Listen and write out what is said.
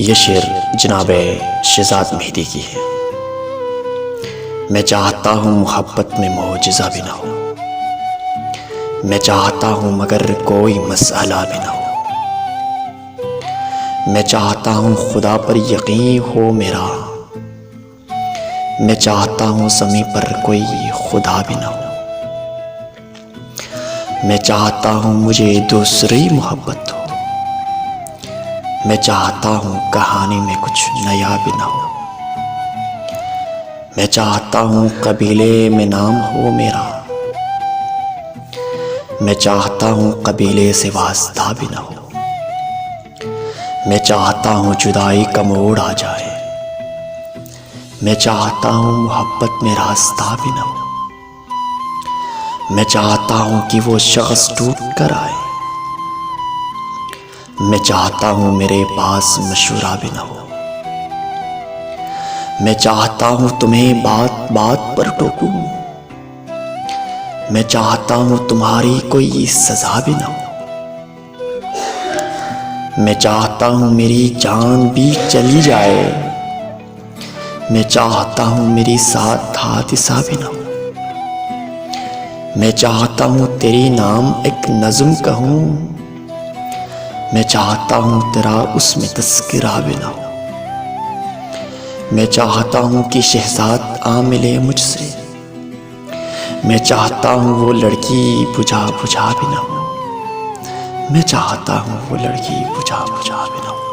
ये शेर जनाब शहजाद मेहदी की है। मैं चाहता हूँ मोहब्बत में मोजज़ा भी ना हो, मैं चाहता हूँ मगर कोई मसला भी ना हो, मैं चाहता हूँ खुदा पर यकीन हो मेरा, मैं चाहता हूँ ज़मीं पर कोई खुदा भी ना हो, मैं चाहता हूँ मुझे दूसरी मोहब्बत हो, मैं चाहता हूँ कहानी में कुछ नया भी ना हो, मैं चाहता हूँ कबीले में नाम हो मेरा, मैं चाहता हूँ कबीले से वास्ता भी ना हो, मैं चाहता हूँ जुदाई का मोड़ आ जाए, मैं चाहता हूँ मोहब्बत में रास्ता भी ना हो, मैं चाहता हूँ कि वो शख्स टूट कर आए, मैं चाहता हूँ मेरे पास मशवरा भी ना हो, मैं चाहता हूँ तुम्हें बात बात पर टोकूं, मैं चाहता हूँ तुम्हारी कोई सजा भी ना हो, मैं चाहता हूँ मेरी जान भी चली जाए, मैं चाहता हूँ मेरी साथ हादसा भी ना हो, मैं चाहता हूँ तेरी नाम एक नज़्म कहूँ, मैं चाहता हूँ तेरा उसमें तस्करा भी ना हो, मैं चाहता हूँ कि शहजाद आ मिले मुझसे, मैं चाहता हूँ वो लड़की बुझा बुझा भी ना हो, मैं चाहता हूँ वो लड़की बुझा बुझा भी ना हो।